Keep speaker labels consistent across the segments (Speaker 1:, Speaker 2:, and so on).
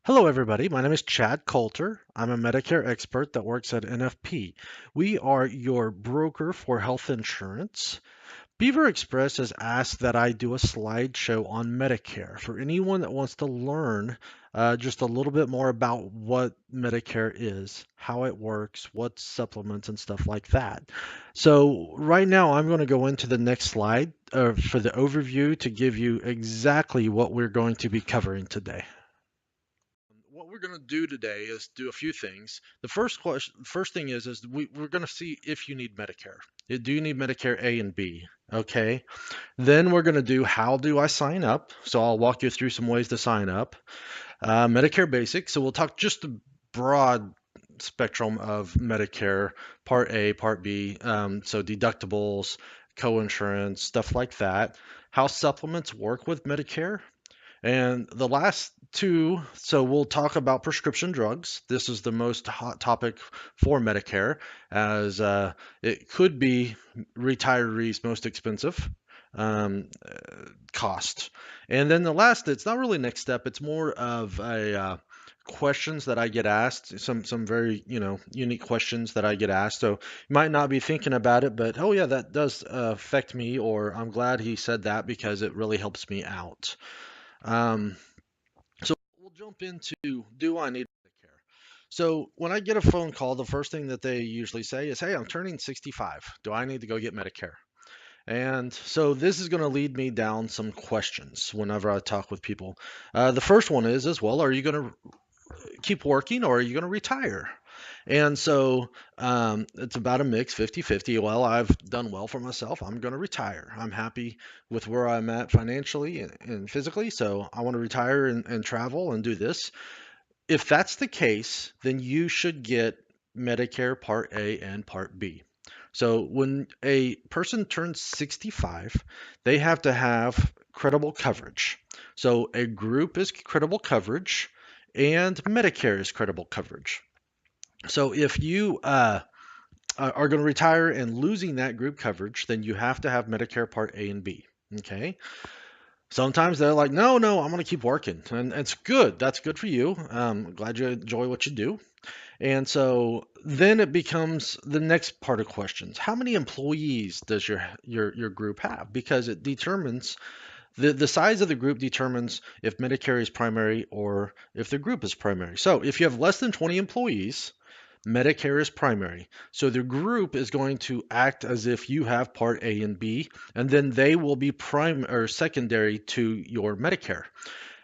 Speaker 1: Hello, everybody. My name is Chad Coulter. I'm a Medicare expert that works at NFP. We are your broker for health insurance. Beaver Express has asked that I do a slideshow on Medicare for anyone that wants to learn just a little bit more about what Medicare is, how it works, what supplements and stuff like that. So, right now, I'm going to go into the next slide for the overview to give you exactly what we're going to be covering today. What we're going to do today is do a few things. The first thing is we're going to see if you need Medicare. Do you need Medicare A and B? Okay. Then we're going to do how do I sign up? So I'll walk you through some ways to sign up. Medicare Basic. So we'll talk just the broad spectrum of Medicare, Part A, Part B. So deductibles, co-insurance, stuff like that. How supplements work with Medicare. And the last two, so we'll talk about prescription drugs. This is the most hot topic for Medicare, as it could be retirees' most expensive cost. And then the last, it's not really next step. It's more of a questions that I get asked, some very unique questions that I get asked. So you might not be thinking about it, but oh yeah, that does affect me, or I'm glad he said that because it really helps me out. Um, so we'll jump into do I need Medicare? So when I get a phone call, the first thing that they usually say is, "Hey, I'm turning 65. Do I need to go get Medicare?" And so this is going to lead me down some questions whenever I talk with people. The first one is as well, are you going to keep working or are you going to retire? And so it's about a mix 50-50. Well, I've done well for myself. I'm going to retire. I'm happy with where I'm at financially and physically. So I want to retire and travel and do this. If that's the case, then you should get Medicare Part A and Part B. So when a person turns 65, they have to have credible coverage. So a group is credible coverage and Medicare is credible coverage. So if you are going to retire and losing that group coverage, then you have to have Medicare Part A and B. Okay. Sometimes they're like, no, no, I'm going to keep working. And it's good. That's good for you. Glad you enjoy what you do. And so then it becomes the next part of questions. How many employees does your group have? Because it determines the size of the group determines if Medicare is primary or if the group is primary. So if you have less than 20 employees, Medicare is primary. So the group is going to act as if you have Part A and B, and then they will be prime or secondary to your Medicare.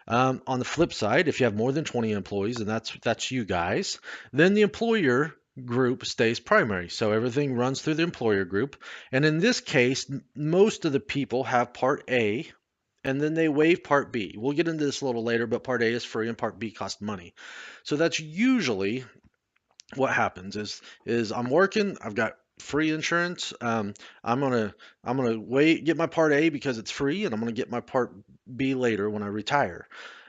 Speaker 1: On the flip side, if you have more than 20 employees, and that's you guys, then the employer group stays primary. So everything runs through the employer group. And in this case, most of the people have Part A and then they waive Part B. We'll get into this a little later, but Part A is free and Part B costs money. So that's usually what happens is I'm working, I've got free insurance. I'm gonna wait get my Part A because it's free, and I'm gonna get my Part B later when I retire.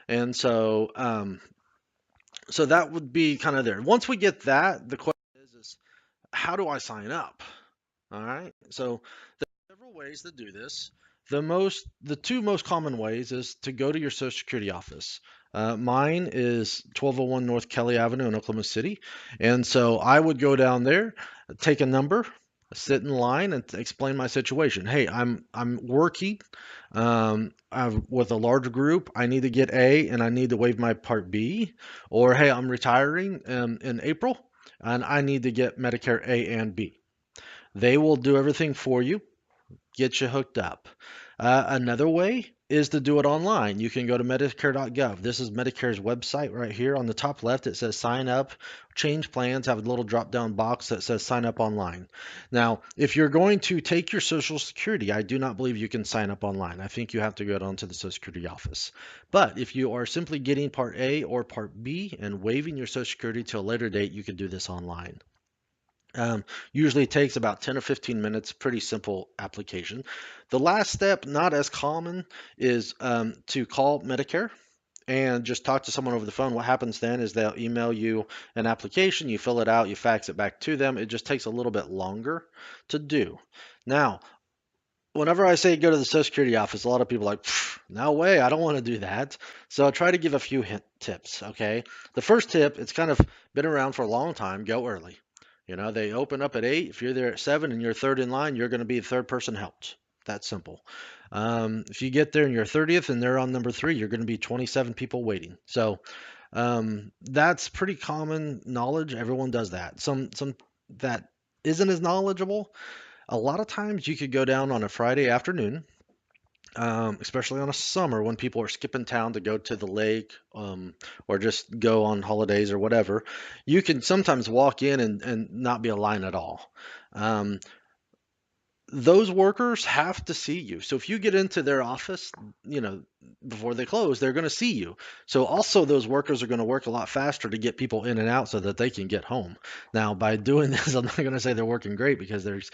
Speaker 1: And so that would be kind of there. Once we get that, the question is how do I sign up? All right. So there's several ways to do this. The two most common ways is to go to your Social Security office. Mine is 1201 North Kelly Avenue in Oklahoma City, and so I would go down there, take a number, sit in line, and explain my situation. Hey, I'm working with a large group. I need to get A, and I need to waive my Part B, or hey, I'm retiring in April, and I need to get Medicare A and B. They will do everything for you, get you hooked up. Another way is to do it online. You can go to Medicare.gov. This is Medicare's website right here. On the top left, it says sign up, change plans, have a little drop down box that says sign up online. Now, if you're going to take your Social Security, I do not believe you can sign up online. I think you have to go down to the Social Security office. But if you are simply getting Part A or Part B and waiving your Social Security to a later date, you can do this online. Usually it takes about 10 or 15 minutes, pretty simple application. The last step, not as common, is to call Medicare and just talk to someone over the phone. What happens then is they'll email you an application, you fill it out, you fax it back to them. It just takes a little bit longer to do. Now, Whenever I say go to the Social Security office, a lot of people are like, no way, I don't want to do that. So I try to give a few tips, okay? The first tip, it's kind of been around for a long time, go early. You know, they open up at 8. If you're there at 7 and you're third in line, you're going to be the third person helped. That's simple. If you get there and you're 30th and they're on number 3, you're going to be 27 people waiting. So that's pretty common knowledge. Everyone does that. Some that isn't as knowledgeable, a lot of times you could go down on a Friday afternoon, especially on a summer when people are skipping town to go to the lake, or just go on holidays or whatever. You can sometimes walk in and not be a line at all. Um, those workers have to see you. So if you get into their office, you know, before they close, they're going to see you. So also those workers are going to work a lot faster to get people in and out so that they can get home. Now, by doing this, I'm not going to say they're working great because there's,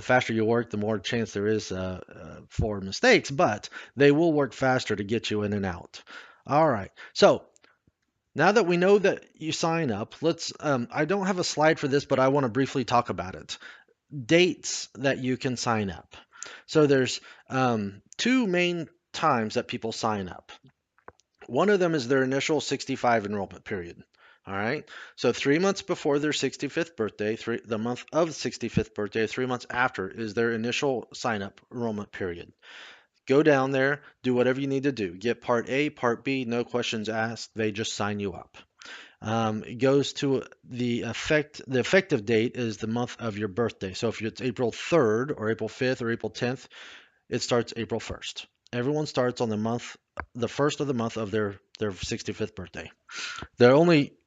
Speaker 1: faster you work, the more chance there is for mistakes, but they will work faster to get you in and out. All right. So now that we know that you sign up, I don't have a slide for this, but I want to briefly talk about it. Dates that you can sign up. So there's two main times that people sign up. One of them is their initial 65 enrollment period. All right. So 3 months before their 65th birthday, the month of 65th birthday, 3 months after is their initial sign up enrollment period. Go down there, do whatever you need to do. Get Part A, Part B, no questions asked. They just sign you up. It goes to the effective date is the month of your birthday. So if it's April 3rd or April 5th or April 10th, it starts April 1st. Everyone starts on the first of the month of their 65th birthday. The only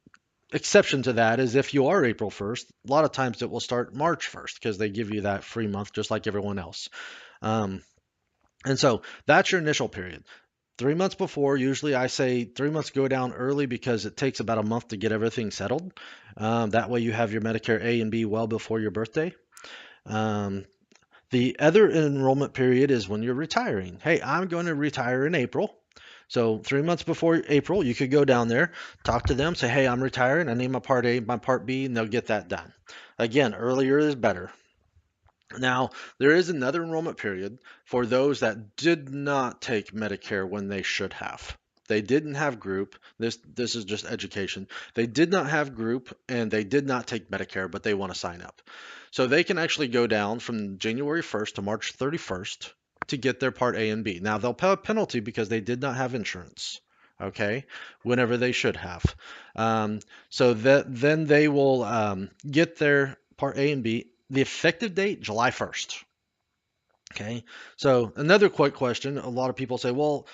Speaker 1: exception to that is if you are April 1st, a lot of times it will start March 1st because they give you that free month just like everyone else. Um, and so that's your initial period. 3 months before, usually I say 3 months go down early because it takes about a month to get everything settled. That way you have your Medicare A and B well before your birthday. Um, the other enrollment period is when you're retiring. Hey, I'm going to retire in April. So 3 months before April, you could go down there, talk to them, say, hey, I'm retiring. I need my Part A, my Part B, and they'll get that done. Again, earlier is better. Now, there is another enrollment period for those that did not take Medicare when they should have. They didn't have group. This is just education. They did not have group and they did not take Medicare, but they want to sign up. So they can actually go down from January 1st to March 31st to get their Part A and B. Now they'll pay a penalty because they did not have insurance. Okay, whenever they should have. So that then they will get their Part A and B. The effective date, July 1st. Okay. So another quick question. A lot of people say, well,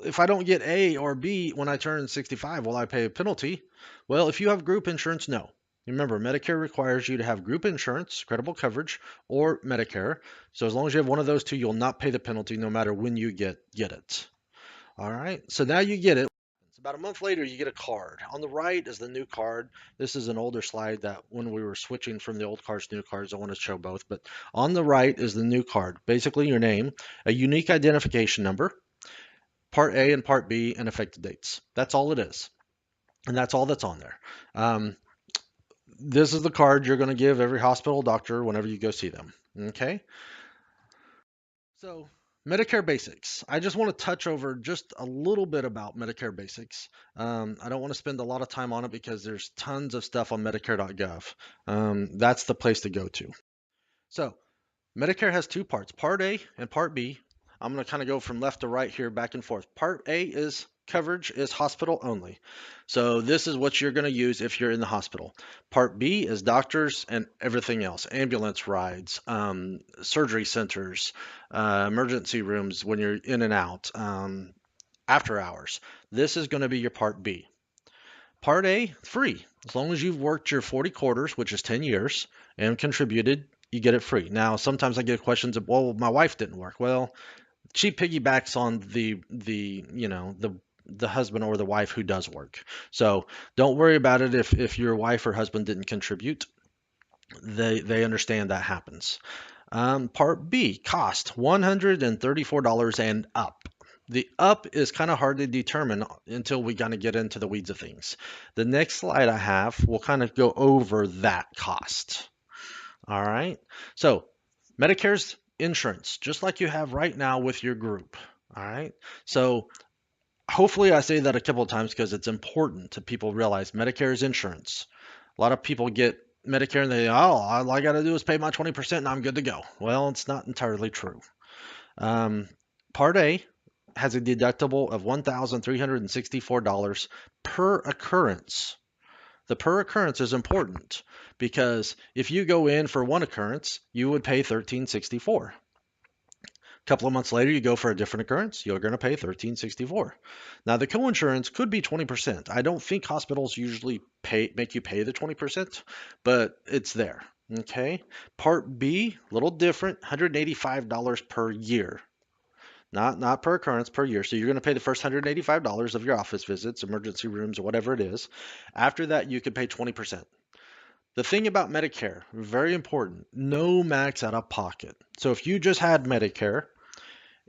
Speaker 1: if I don't get A or B when I turn 65, will I pay a penalty? Well, if you have group insurance, no. Remember, Medicare requires you to have group insurance, credible coverage, or Medicare. So as long as you have one of those two, you'll not pay the penalty no matter when you get it. All right. So now you get it. About a month later, you get a card. On the right is the new card. This is an older slide that when we were switching from the old cards to new cards, I want to show both. But on the right is the new card. Basically, your name, a unique identification number, Part A and Part B, and effective dates. That's all it is. And that's all that's on there. Um, this is the card you're going to give every hospital doctor whenever you go see them. Okay? So, Medicare basics. I just want to touch over just a little bit about Medicare basics. I don't want to spend a lot of time on it because there's tons of stuff on Medicare.gov. That's the place to go to. So, Medicare has two parts, Part A and Part B. I'm going to kind of go from left to right here, back and forth. Part A is coverage is hospital only. So this is what you're going to use if you're in the hospital. Part B is doctors and everything else, ambulance rides, surgery centers, emergency rooms when you're in and out, after hours. This is going to be your Part B. Part A, free. As long as you've worked your 40 quarters, which is 10 years, and contributed, you get it free. Now, sometimes I get questions of, well, my wife didn't work. Well, she piggybacks on the husband or the wife who does work. So don't worry about it if your wife or husband didn't contribute. They understand that happens. Part B, cost $134 and up. The up is kind of hard to determine until we kind of get into the weeds of things. The next slide I have will kind of go over that cost. All right. So Medicare's insurance, just like you have right now with your group. All right. So hopefully I say that a couple of times because it's important to people realize Medicare is insurance. A lot of people get Medicare and they, oh, all I got to do is pay my 20% and I'm good to go. Well, it's not entirely true. Um, Part A has a deductible of $1,364 per occurrence. The per occurrence is important because if you go in for one occurrence, you would pay 1364. A couple of months later, you go for a different occurrence, you're going to pay 1364. Now, the coinsurance could be 20%. I don't think hospitals usually make you pay the 20%, but it's there. Okay. Part B, a little different, $185 per year. Not per occurrence, per year. So you're going to pay the first $185 of your office visits, emergency rooms, or whatever it is. After that, you can pay 20%. The thing about Medicare, very important, no max out of pocket. So if you just had Medicare,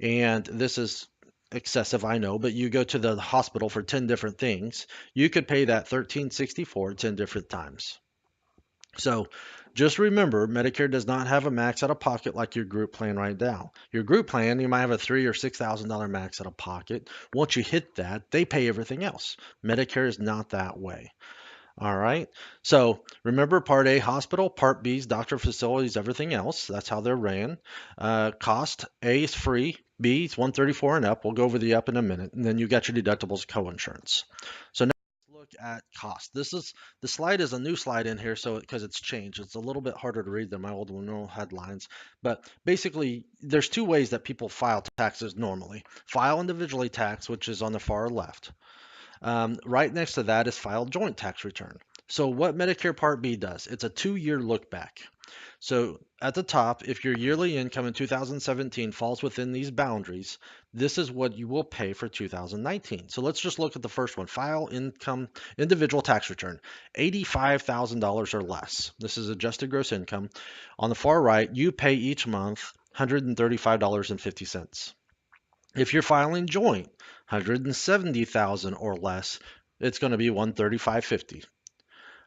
Speaker 1: and this is excessive, I know, but you go to the hospital for 10 different things, you could pay that 1364 10 different times. So just remember, Medicare does not have a max out of pocket like your group plan right now. Your group plan, you might have a $3,000 or $6,000 max out of pocket. Once you hit that, they pay everything else. Medicare is not that way. All right. So remember, Part A hospital, Part B is doctor facilities, everything else. That's how they're ran. Cost A is free, B is 134 and up. We'll go over the up in a minute, and then you got your deductibles, co-insurance. So now let's look at cost. The slide is a new slide in here, so because it's changed, it's a little bit harder to read than my old one, no headlines. But basically, there's two ways that people file taxes normally. File individually tax, which is on the far left. Right next to that is file joint tax return. So what Medicare Part B does, it's a 2-year look back. So at the top, if your yearly income in 2017 falls within these boundaries, this is what you will pay for 2019. So let's just look at the first one, file income individual tax return, $85,000 or less. This is adjusted gross income. On the far right, you pay each month $135.50. If you're filing joint, 170,000 or less, it's going to be 135.50.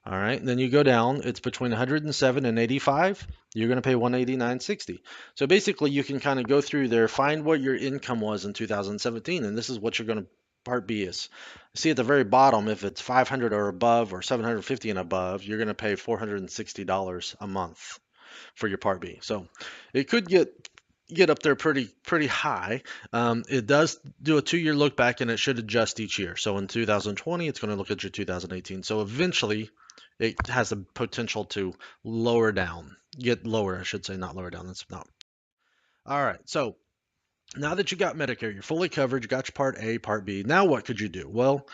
Speaker 1: All right, and then you go down, it's between 107 and 85, you're going to pay 189.60. So basically you can kind of go through there, find what your income was in 2017, and this is what you're going to Part B is. See at the very bottom, if it's 500 or above or 750 and above, you're going to pay $460 a month for your Part B. So it could get up there pretty high. It does do a 2-year look back and it should adjust each year. So in 2020, it's going to look at your 2018. So eventually it has the potential to get lower, I should say, not lower down. That's not. All right. So now that you got Medicare, you're fully covered, you got your Part A, Part B. Now what could you do? Well,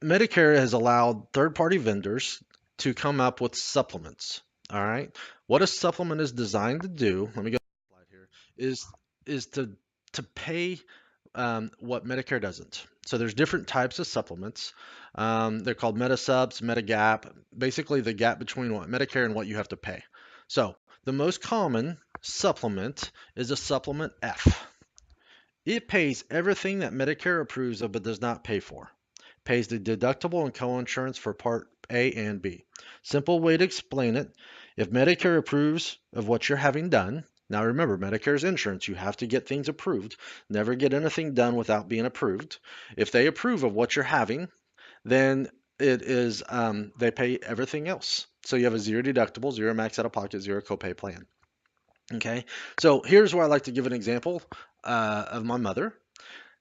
Speaker 1: Medicare has allowed third-party vendors to come up with supplements. All right. What a supplement is designed to do, let me go to the slide here, is to pay what Medicare doesn't. So there's different types of supplements. They're called Metasubs, Medigap, basically the gap between what Medicare and what you have to pay. So the most common supplement is a supplement F. It pays everything that Medicare approves of but does not pay for. Pays the deductible and co-insurance for Part A and B. Simple way to explain it, if Medicare approves of what you're having done, now remember, Medicare is insurance. You have to get things approved. Never get anything done without being approved. If they approve of what you're having, then they pay everything else. So you have a zero deductible, zero max out of pocket, zero copay plan. Okay, so here's where I like to give an example of my mother.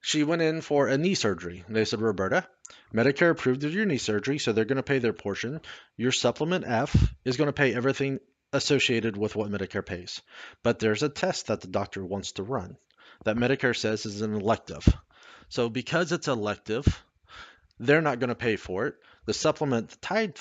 Speaker 1: She went in for a knee surgery. They said, Roberta, Medicare approved of your knee surgery, so they're going to pay their portion. Your supplement F is going to pay everything associated with what Medicare pays. But there's a test that the doctor wants to run that Medicare says is an elective. So because it's elective, they're not going to pay for it. The supplement tied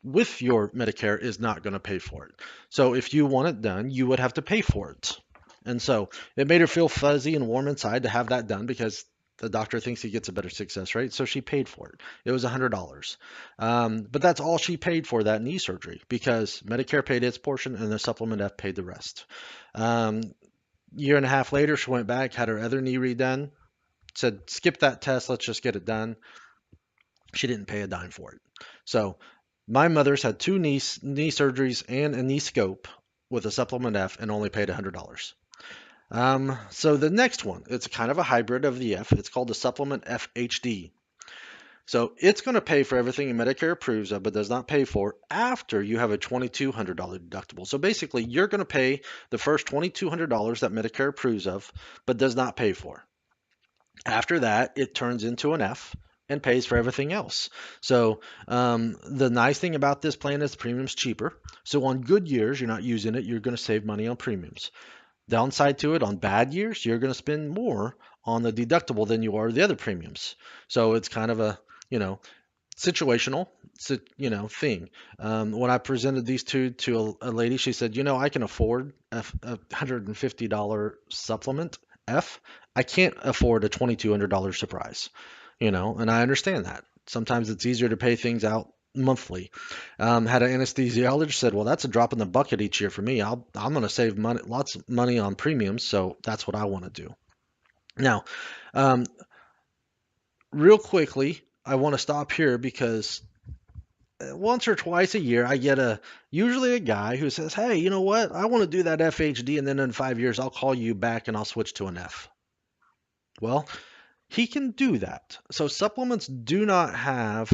Speaker 1: with your Medicare is not going to pay for it. So if you want it done, you would have to pay for it. And so it made her feel fuzzy and warm inside to have that done because the doctor thinks he gets a better success rate. So she paid for it. It was $100. But that's all she paid for that knee surgery because Medicare paid its portion and the supplement F paid the rest. Year and a half later, she went back, had her other knee redone, said, skip that test, let's just get it done. She didn't pay a dime for it. So my mother's had two knee surgeries and a knee scope with a supplement F and only paid $100. So the next one, it's kind of a hybrid of the F. It's called the supplement FHD. So it's going to pay for everything Medicare approves of, but does not pay for after you have a $2,200 deductible. So basically, you're going to pay the first $2,200 that Medicare approves of, but does not pay for. After that, it turns into an F and pays for everything else. So the nice thing about this plan is the premium's cheaper. So on good years, you're not using it, you're going to save money on premiums. Downside to it, on bad years, you're going to spend more on the deductible than you are the other premiums. So it's kind of a, you know, situational, thing. When I presented these two to a lady, she said, I can afford a $150 supplement F. I can't afford a $2,200 surprise, and I understand that. Sometimes it's easier to pay things out monthly. Had an anesthesiologist said, well, that's a drop in the bucket each year for me. I'm going to save money, lots of money on premiums, so that's what I want to do. Now, um, real quickly, I want to stop here because once or twice a year, I get usually a guy who says, "Hey, you know what? I want to do that FHD, and then in 5 years, I'll call you back and I'll switch to an F." Well, he can do that. So supplements do not have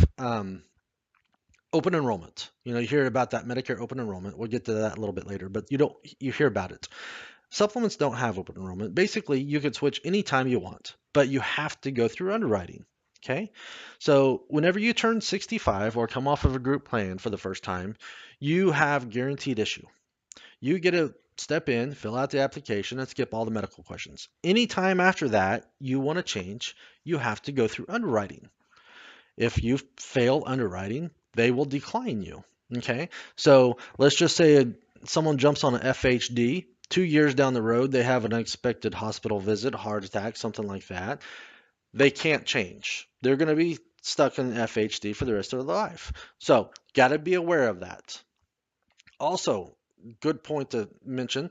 Speaker 1: open enrollment. You hear about that Medicare open enrollment. We'll get to that a little bit later, but you hear about it. Supplements don't have open enrollment. Basically, you can switch anytime you want, but you have to go through underwriting. Okay. So whenever you turn 65 or come off of a group plan for the first time, you have guaranteed issue. You get to step in, fill out the application, and skip all the medical questions. Anytime after that you want to change, you have to go through underwriting. If you fail underwriting, they will decline you. Okay. So let's just say someone jumps on an FHD. 2 years down the road, they have an unexpected hospital visit, heart attack, something like that. They can't change. They're going to be stuck in FHD for the rest of their life. So, got to be aware of that. Also, good point to mention,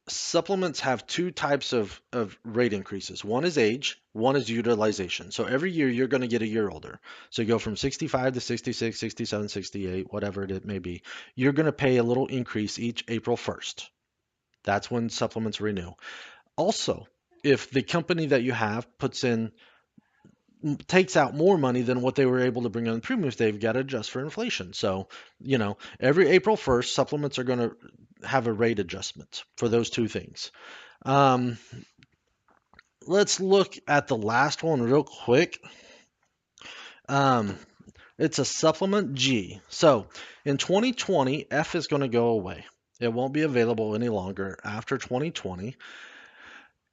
Speaker 1: supplements have two types of rate increases. One is age, one is utilization. So every year you're going to get a year older. So you go from 65 to 66, 67, 68, whatever it may be. You're going to pay a little increase each April 1st. That's when supplements renew. Also, if the company that you have takes out more money than what they were able to bring on the premiums, they've got to adjust for inflation. So, every April 1st, supplements are going to have a rate adjustment for those two things. Um, let's look at the last one real quick. Um, it's a supplement G. So in 2020, F is going to go away. It won't be available any longer after 2020.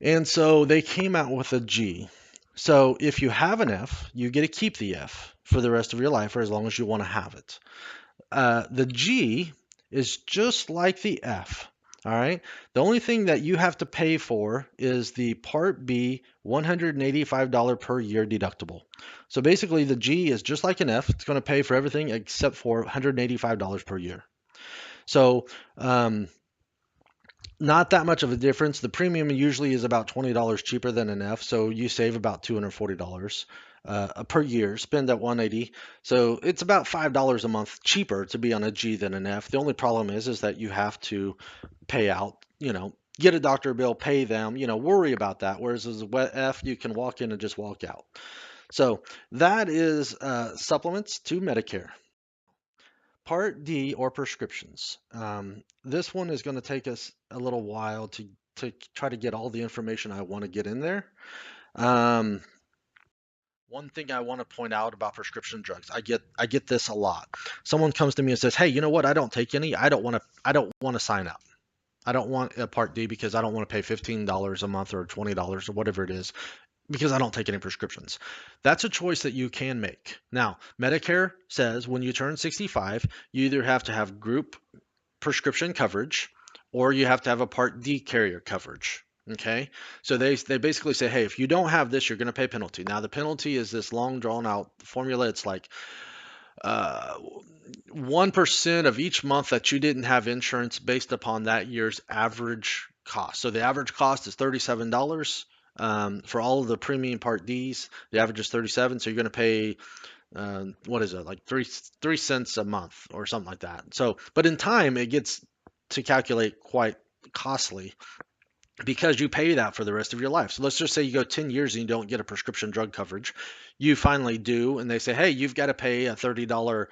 Speaker 1: And so they came out with a G. So if you have an F, you get to keep the F for the rest of your life or as long as you want to have it. The G is just like the F. All right. The only thing that you have to pay for is the Part B $185 per year deductible. So basically, the G is just like an F. It's going to pay for everything except for $185 per year. So not that much of a difference. The premium usually is about $20 cheaper than an F, so you save about $240 per year. Spend that 180, so it's about $5 a month cheaper to be on a G than an F. The only problem is that you have to pay out, get a doctor bill, pay them, worry about that. Whereas as a F, you can walk in and just walk out. So that is supplements to Medicare. Part D, or prescriptions. This one is going to take us a little while to try to get all the information I want to get in there. Um, One thing I want to point out about prescription drugs, I get this a lot. Someone comes to me and says, "Hey, you know what? I don't take any. I don't want to sign up. I don't want a Part D because I don't want to pay $15 a month or $20 or whatever it is because I don't take any prescriptions." That's a choice that you can make. Now, Medicare says when you turn 65, you either have to have group prescription coverage or you have to have a Part D carrier coverage. Okay, so they basically say, hey, if you don't have this, you're going to pay penalty. Now the penalty is this long drawn out formula. It's like 1% of each month that you didn't have insurance based upon that year's average cost. So the average cost is $37 for all of the premium Part Ds. The average is 37, so you're going to pay what is it, like three cents a month or something like that. So, but in time, it gets to calculate quite costly. because you pay that for the rest of your life. So let's just say you go 10 years and you don't get a prescription drug coverage. You finally do, and they say, hey, you've got to pay a $30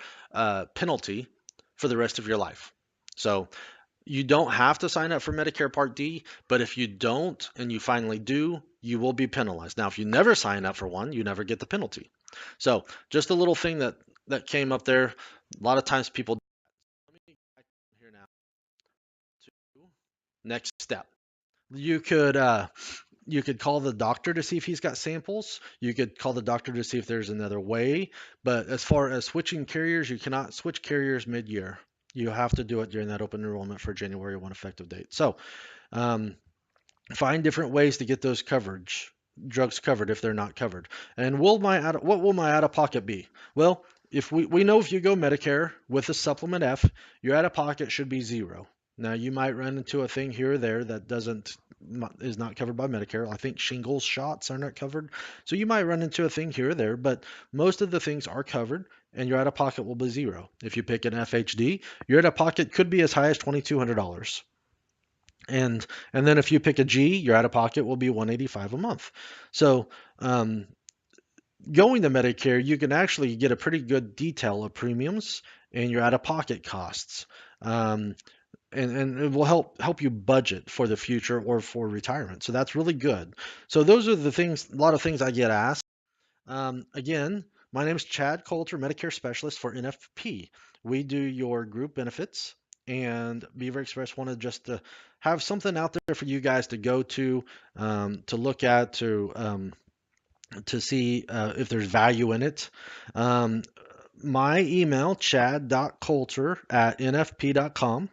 Speaker 1: penalty for the rest of your life. So you don't have to sign up for Medicare Part D, but if you don't and you finally do, you will be penalized. Now, if you never sign up for one, you never get the penalty. So just a little thing that came up there. A lot of times people. Let me get back here now to next step. You could you could call the doctor to see if he's got samples. You could call the doctor to see if there's another way. But as far as switching carriers, you cannot switch carriers mid-year. You have to do it during that open enrollment for January 1 effective date. So um, find different ways to get those coverage drugs covered if they're not covered. And what will my out of pocket be? Well, if we know if you go Medicare with a supplement F, your out of pocket should be zero. Now you might run into a thing here or there that doesn't is not covered by Medicare. I think shingles shots are not covered. So you might run into a thing here or there, but most of the things are covered and your out of pocket will be zero. If you pick an FHD, your out of pocket could be as high as $2,200. And then if you pick a G, your out of pocket will be 185 a month. So um, going to Medicare, you can actually get a pretty good detail of premiums and your out of pocket costs. Um, and it will help you budget for the future or for retirement. So that's really good. So those are the things, a lot of things I get asked. Again, my name is Chad Coulter, Medicare Specialist for NFP. We do your group benefits, and Beaver Express wanted just to have something out there for you guys to go to look at, to see if there's value in it. Um, my email, chad.coulter@nfp.com.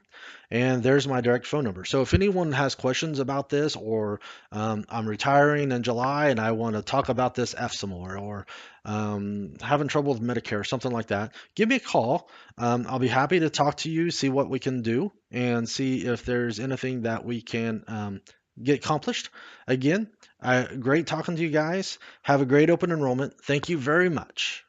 Speaker 1: And there's my direct phone number. So if anyone has questions about this, or I'm retiring in July and I want to talk about this F some more, or having trouble with Medicare or something like that, give me a call. I'll be happy to talk to you, see what we can do, and see if there's anything that we can get accomplished. Again, great talking to you guys. Have a great open enrollment. Thank you very much.